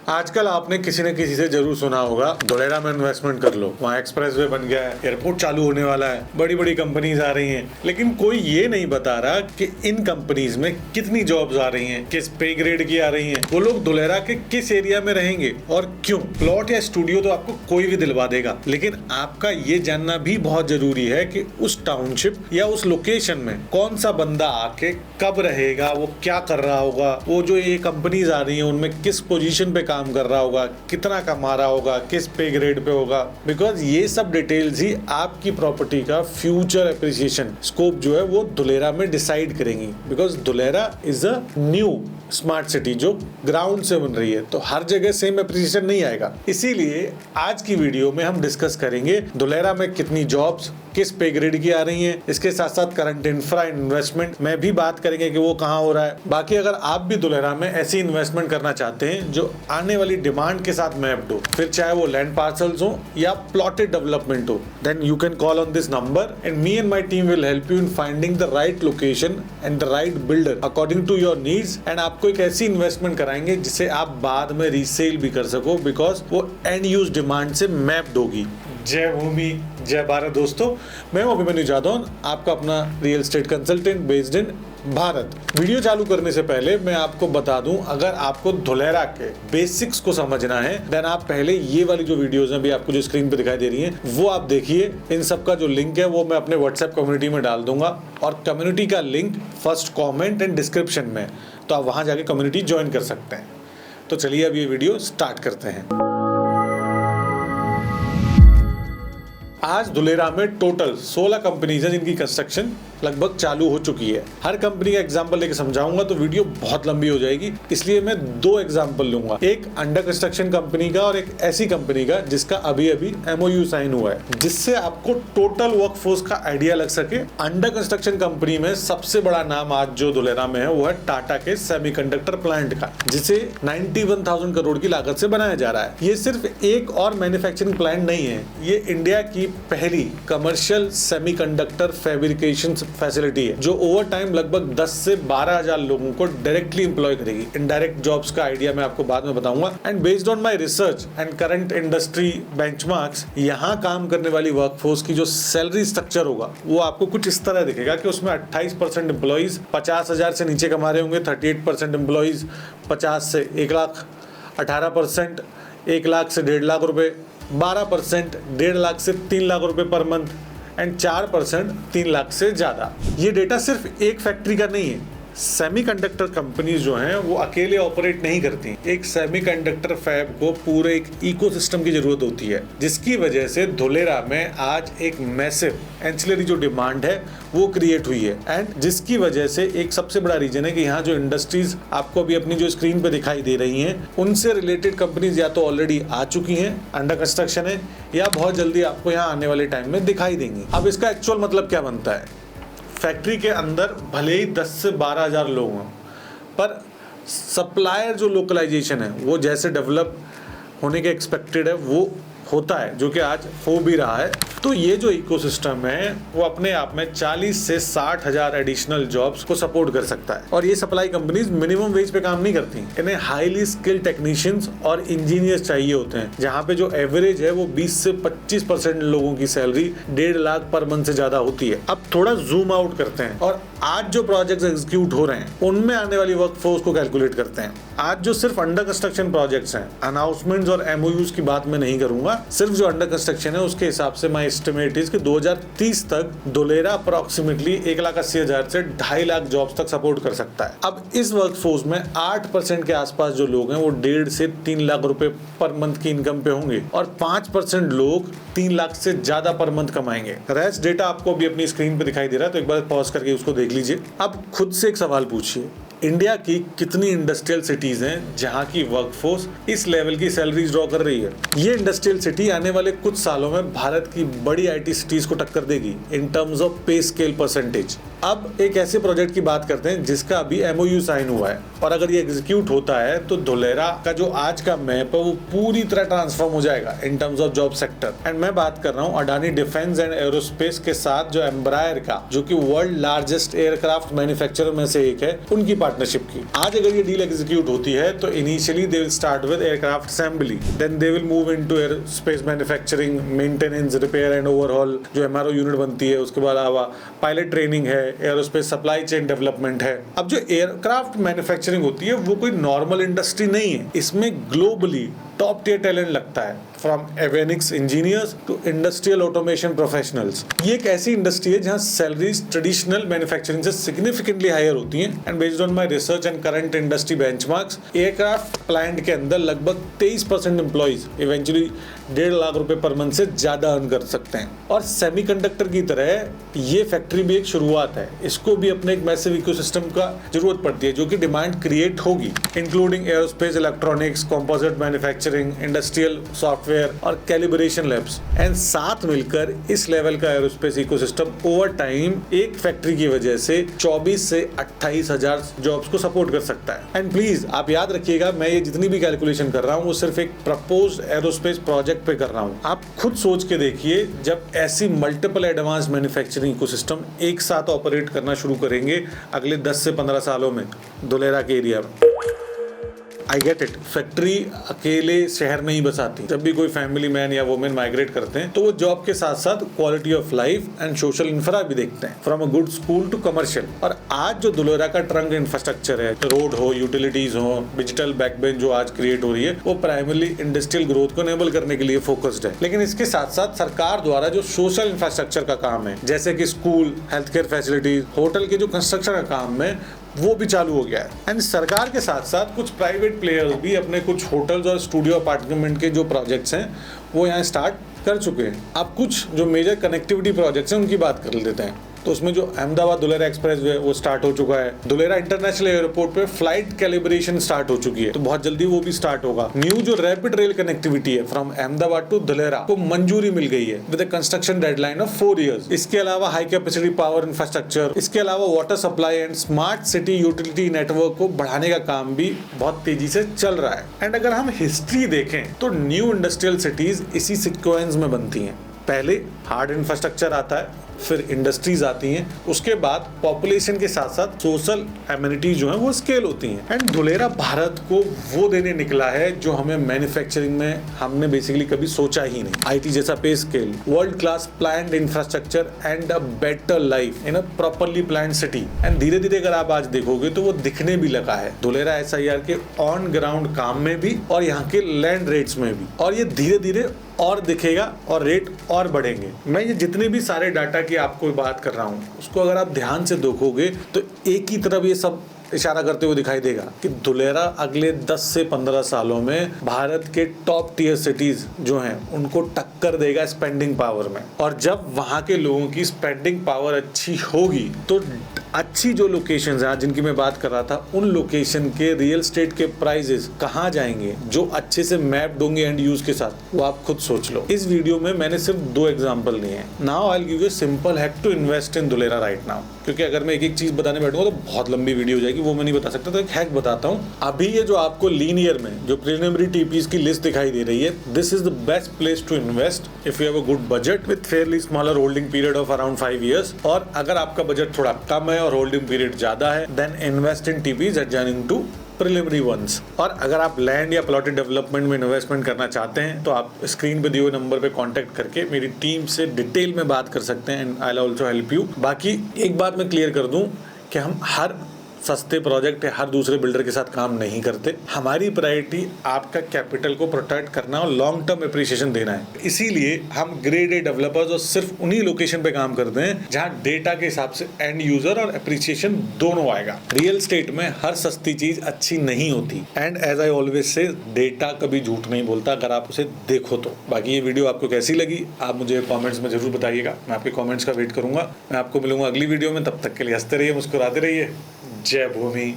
आजकल आपने किसी न किसी से जरूर सुना होगा धुलेरा में इन्वेस्टमेंट कर लो, वहाँ एक्सप्रेसवे बन गया है, एयरपोर्ट चालू होने वाला है, बड़ी बड़ी कंपनीज आ रही हैं। लेकिन कोई ये नहीं बता रहा कि इन कंपनीज में कितनी जॉब्स आ रही हैं, किस पे ग्रेड की आ रही हैं, वो लोग धुलेरा के किस एरिया में रहेंगे और क्यों। प्लॉट या स्टूडियो तो आपको कोई भी दिलवा देगा, लेकिन आपका ये जानना भी बहुत जरूरी है कि उस टाउनशिप या उस लोकेशन में कौन सा बंदा आके कब रहेगा, वो क्या कर रहा होगा, वो जो ये कंपनीज आ रही हैं उनमें किस पोजीशन पे काम कर रहा होगा, कितना कमा रहा होगा, किस पे ग्रेड पे होगा। बिकॉज ये सब डिटेल्स ही आपकी प्रॉपर्टी का फ्यूचर एप्रिसिएशन स्कोप जो है वो धुलेरा में डिसाइड करेंगी। Because Dholera is a new smart city जो ग्राउंड से बन रही है, तो हर जगह सेम एप्रिसिएशन नहीं आएगा। इसीलिए आज की वीडियो में हम डिस्कस करेंगे धुलेरा में कितनी जॉब्स किस पे ग्रेड की आ रही हैं, इसके साथ साथ करंट इंफ्रा इन्वेस्टमेंट में भी बात करेंगे कि वो कहाँ हो रहा है। बाकी अगर आप भी धुलेरा में ऐसी इन्वेस्टमेंट करना चाहते हैं जो आने वाली डिमांड के साथ मैप्ड हो, फिर चाहे वो लैंड पार्सल्स हो या प्लॉटेड डेवलपमेंट हो, then you can call on this number and me and my team will help you in finding the right location and the right builder according to your needs. And आपको एक ऐसी investment कराएंगे जिसे आप बाद में resale भी कर सको, बिकॉज वो एंड यूज डिमांड से मैप्ड होगी। जय भूमि जय भारत दोस्तों, मैं हूं अभिमन्यु जादौन, आपका अपना real estate consultant based in Bharat. Video चालू करने से पहले मैं आपको बता दूं, अगर आपको धुलेरा के बेसिक्स को समझना है देन आप पहले ये वाली जो वीडियोस हैं अभी आपको जो स्क्रीन पे दिखाई दे रही हैं वो आप देखिए। इन सब का जो लिंक है वो मैं अपने व्हाट्सएप कम्युनिटी में डाल दूंगा और कम्युनिटी का link first comment and description में, तो आप वहां जाके कम्युनिटी ज्वाइन कर सकते हैं। तो चलिए अब ये वीडियो स्टार्ट करते हैं। आज धुलेरा में टोटल 16 कंपनीज हैं जिनकी कंस्ट्रक्शन लगभग चालू हो चुकी है। हर कंपनी का एग्जांपल लेके समझाऊंगा तो वीडियो बहुत लंबी हो जाएगी, इसलिए मैं 2 एग्जांपल लूंगा, एक अंडर कंस्ट्रक्शन कंपनी का और एक ऐसी कंपनी का जिसका अभी अभी MOU साइन हुआ है, जिससे आपको टोटल वर्कफोर्स का आइडिया लग सके। अंडर कंस्ट्रक्शन कंपनी में सबसे बड़ा नाम आज जो धुलेरा में है वो है टाटा के सेमीकंडक्टर प्लांट का, जिसे 91,000 करोड़ की लागत से बनाया जा रहा है। ये सिर्फ एक और मैन्युफैक्चरिंग प्लांट नहीं है, ये इंडिया की पहली कमर्शियल सेमीकंडक्टर फैब्रिकेशन फैसिलिटी है जो ओवर टाइम लगभग 10 से 12,000 लोगों को डायरेक्टली एम्प्लॉय करेगी। इनडायरेक्ट जॉब्स का आइडिया मैं आपको बाद में बताऊंगा। And based on my research and current industry benchmarks, यहाँ काम करने वाली वर्कफोर्स की जो सैलरी स्ट्रक्चर होगा वो आपको कुछ इस तरह दिखेगा कि उसमें 28% एम्प्लॉइज 50,000 से नीचे कमा रहे होंगे, 38% एम्प्लॉइज 50 से 1 लाख, 18% 1 लाख से 1.5 लाख रुपए, 12% 1.5 लाख से 3 लाख रुपए पर मंथ एंड 4% 3 लाख से ज्यादा। ये डेटा सिर्फ एक फैक्ट्री का नहीं है। सेमीकंडक्टर कंपनीज जो हैं वो अकेले ऑपरेट नहीं करती। एक सेमीकंडक्टर फैब को पूरे एक इकोसिस्टम की जरूरत होती है, जिसकी वजह से धुलेरा में आज एक मैसिव एंसिलरी जो डिमांड है वो क्रिएट हुई है। एंड जिसकी वजह से एक सबसे बड़ा रीजन है कि यहाँ जो इंडस्ट्रीज आपको अभी अपनी जो स्क्रीन पे दिखाई दे रही हैं उनसे रिलेटेड कंपनीज या तो ऑलरेडी आ चुकी हैं, अंडर कंस्ट्रक्शन है, या बहुत जल्दी आपको यहाँ आने वाले टाइम में दिखाई देंगी। अब इसका एक्चुअल मतलब क्या बनता है? फैक्ट्री के अंदर भले ही 10 से 12,000 लोग हों, पर सप्लायर जो लोकलाइजेशन है वो जैसे डेवलप होने के एक्सपेक्टेड है वो होता है, जो कि आज हो भी रहा है। तो ये जो इकोसिस्टम है वो अपने आप में 40 से 60,000 एडिशनल जॉब्स को सपोर्ट कर सकता है। और ये सप्लाई कंपनीज मिनिमम वेज पे काम नहीं करती, इन्हें हाईली स्किल्ड टेक्नीशियंस और इंजीनियर्स चाहिए होते हैं, जहाँ पे जो एवरेज है वो 20 से 25% लोगों की सैलरी 1.5 लाख पर मंथ से ज्यादा होती है। अब थोड़ा जूम आउट करते हैं और आज जो प्रोजेक्ट्स एग्जीक्यूट हो रहे हैं उनमें आने वाली वर्कफोर्स को कैलकुलेट करते हैं। आज जो सिर्फ अंडर कंस्ट्रक्शन प्रोजेक्ट्स हैं, अनाउंसमेंट्स और MOUs की बात मैं नहीं करूंगा, सिर्फ जो अंडर कंस्ट्रक्शन है उसके हिसाब से माय एस्टिमेट इज कि 2030 तक धुलेरा अप्रोक्सीमेटली 1,80,000 से 2.5 लाख जॉब्स तक सपोर्ट कर सकता है। अब इस वर्कफोर्स में 8% के आसपास जो लोग हैं वो 1.5 से 3 लाख रुपए पर मंथ की इनकम पे होंगे और 5% लोग 3 लाख से ज्यादा पर मंथ कमाएंगे। रेस्ट डेटा आपको अभी अपनी स्क्रीन पे दिखाई दे रहा है, तो एक बार पॉज करके उसको देख लीजिए। अब खुद से एक सवाल पूछिए, इंडिया की कितनी इंडस्ट्रियल सिटीज हैं जहां की वर्कफोर्स इस लेवल की सैलरीज ड्रॉ कर रही है? ये इंडस्ट्रियल सिटी आने वाले कुछ सालों में भारत की बड़ी IT सिटीज को टक्कर देगी इन टर्म्स ऑफ पे स्केल परसेंटेज। अब एक ऐसे प्रोजेक्ट की बात करते हैं जिसका अभी MOU साइन हुआ है, और अगर ये एग्जीक्यूट होता है तो धुलेरा का जो आज का मैप है वो पूरी तरह ट्रांसफॉर्म हो जाएगा in terms of job sector. And मैं बात कर रहा हूँ अडानी डिफेंस एंड एरोस्पेस के साथ जो एम्ब्रायर का, जो कि वर्ल्ड लार्जेस्ट एयरक्राफ्ट मैन्युफैक्चरर में से एक है, उनकी पार्टनरशिप की। आज अगर ये डील एग्जीक्यूट होती है तो initially they will start with aircraft assembly, then they will move into airspace manufacturing, maintenance, repair and overhaul, जो MRO यूनिट बनती है, उसके अलावा पायलट ट्रेनिंग है, एरोस्पेस सप्लाई चेन डेवलपमेंट है। अब जो एयरक्राफ्ट मैन्युफैक्चरिंग होती है वो कोई नॉर्मल इंडस्ट्री नहीं है, इसमें ग्लोबली टॉप टियर टैलेंट लगता है, from avionics engineers to industrial automation professionals. ये एक ऐसी इंडस्ट्री है जहां सैलरीज ट्रेडिशनल मैन्युफैक्चरिंग से सिग्निफिकेंटली हायर होती हैं। And based on my research and current industry benchmarks, aircraft plant के अंदर लगभग 23% एम्प्लॉइज इवेंचुअली 1.5 लाख रुपए पर मंथ से ज्यादा अर्न कर सकते हैं। और सेमीकंडक्टर की तरह ये फैक्ट्री भी एक शुरुआत है, इसको भी अपने एक मैसिव इकोसिस्टम का जरूरत पड़ती है जो कि डिमांड क्रिएट होगी, including aerospace, electronics, composite manufacturing, industrial software और कैलिब्रेशन लैब्स। एंड साथ मिलकर इस लेवल का एरोस्पेस इकोसिस्टम ओवर टाइम एक फैक्ट्री की वजह से 24 से 28 हजार जॉब्स को सपोर्ट कर सकता है। एंड प्लीज आप याद रखिएगा, मैं ये जितनी भी कैलकुलेशन कर रहा हूँ वो सिर्फ एक प्रपोज्ड एरोस्पेस प्रोजेक्ट पे कर रहा हूँ। आप खुद सोच के देखिए, जब ऐसी मल्टीपल एडवांस मैन्युफैक्चरिंग इकोसिस्टम एक साथ ऑपरेट करना शुरू करेंगे अगले 10 से 15 सालों में धुलेरा के एरिया में। आई गेट इट, फैक्ट्री अकेले शहर नहीं बसाती। जब भी कोई फैमिली मैन या वुमेन माइग्रेट करते हैं तो वो जॉब के साथ साथ quality of life and social infra भी देखते हैं, from a good school to commercial. और आज जो धुलेरा का ट्रंक इंफ्रास्ट्रक्चर है, रोड हो, यूटिलिटीज हो, डिजिटल बैकबोन जो आज क्रिएट हो रही है, वो प्राइमरली इंडस्ट्रियल ग्रोथ को एनेबल करने के लिए फोकस्ड है। लेकिन इसके साथ साथ सरकार द्वारा जो सोशल इंफ्रास्ट्रक्चर का काम है, जैसे कि school, health care facilities, hotel के जो कंस्ट्रक्शन का काम है, वो भी चालू हो गया है। एंड सरकार के साथ साथ कुछ प्राइवेट प्लेयर्स भी अपने कुछ होटल्स और स्टूडियो अपार्टमेंट के जो प्रोजेक्ट्स हैं वो यहाँ स्टार्ट कर चुके हैं। अब कुछ जो मेजर कनेक्टिविटी प्रोजेक्ट्स हैं उनकी बात कर लेते हैं। तो उसमें जो अहमदाबाद धुलेरा एक्सप्रेस वे वो स्टार्ट हो चुका है। धुलेरा इंटरनेशनल एयरपोर्ट पे फ्लाइट कैलिब्रेशन स्टार्ट हो चुकी है, तो बहुत जल्दी वो भी स्टार्ट होगा। न्यू जो रैपिड रेल कनेक्टिविटी है फ्रॉम अहमदाबाद टू धुलेरा को मंजूरी मिल गई है with construction deadline of 4 years. इसके अलावा हाई कैपेसिटी पावर इंफ्रास्ट्रक्चर, इसके अलावा water supply and smart city utility network को बढ़ाने का काम भी बहुत तेजी से चल रहा है। एंड अगर हम हिस्ट्री देखें तो न्यू इंडस्ट्रियल सिटीज इसी सीक्वेंस में बनती हैं। पहले हार्ड इंफ्रास्ट्रक्चर आता है, फिर इंडस्ट्रीज आती हैं, उसके बाद पॉपुलेशन के साथ साथ सोशल एमिनिटीज जो हैं वो स्केल होती हैं। एंड धुलेरा भारत को वो देने निकला है जो हमें मैन्युफैक्चरिंग में हमने बेसिकली कभी सोचा ही नहीं। आईटी जैसा पे scale, world class planned infrastructure and a better life in a properly planned city. And धीरे धीरे अगर आप आज देखोगे तो वो दिखने भी लगा है धुलेरा SIR के ऑन ग्राउंड काम में भी और यहाँ के लैंड रेट्स में भी, और ये धीरे धीरे और दिखेगा और रेट और बढ़ेंगे। मैं ये जितने भी सारे डाटा की आपको बात कर रहा हूँ उसको अगर आप ध्यान से देखोगे तो एक ही तरफ ये सब इशारा करते हुए दिखाई देगा कि धुलेरा अगले 10 से 15 सालों में भारत के टॉप टियर सिटीज जो हैं उनको टक्कर देगा स्पेंडिंग पावर में। और जब वहाँ के लोगों की स्पेंडिंग पावर अच्छी होगी तो अच्छी जो लोकेशंस हैं जिनकी मैं बात कर रहा था, उन लोकेशन के रियल एस्टेट के प्राइसेस कहाँ जाएंगे जो अच्छे से मैप्ड होंगे एंड यूज के साथ, वो आप खुद सोच लो। इस वीडियो में मैंने सिर्फ 2 एग्जांपल लिए हैं। Now I will give you simple hack to invest in Dholera right now, क्योंकि अगर मैं एक एक चीज बताने बैठूंगा तो बहुत लंबी वीडियो हो जाएगी, वो मैं नहीं बता सकता। तो एक हैक बताता हूँ। अभी ये जो आपको लीनियर में जो प्रीलिमिनरी टीपीज की लिस्ट दिखाई दे रही है, this is the best place to invest if you have a good budget with fairly smaller holding period of around 5 years। और अगर आपका बजट थोड़ा कम है और होल्डिंग पीरियड ज्यादा है, then invest in TPs adjoining to preliminary ones. और अगर आप लैंड या प्लॉटेड डेवलपमेंट में इन्वेस्टमेंट करना चाहते हैं तो आप स्क्रीन पे दिए हुए नंबर पे कांटेक्ट करके मेरी टीम से डिटेल में बात कर सकते हैं and I will also help you. बाकी एक बात मैं क्लियर कर दूं कि हम हर सस्ते प्रोजेक्ट या हर दूसरे बिल्डर के साथ काम नहीं करते। हमारी प्रायोरिटी आपका कैपिटल को प्रोटेक्ट करना और लॉन्ग टर्म एप्रिसिएशन देना है। इसीलिए हम ग्रेड ए डेवलपर्स और सिर्फ उन्हीं लोकेशन पे काम करते हैं जहां डेटा के हिसाब से एंड यूजर और एप्रिसिएशन दोनों आएगा। रियल स्टेट में हर सस्ती चीज अच्छी नहीं होती and as I always say, data कभी झूठ नहीं बोलता अगर आप उसे देखो तो। बाकी ये वीडियो आपको कैसी लगी आप मुझे कॉमेंट्स में जरूर बताइएगा, मैं आपके कॉमेंट्स का वेट करूंगा। मैं आपको मिलूंगा अगली वीडियो में, तब तक के लिए हंसते रहिए, मुस्कुराते रहिए। जय भूमि।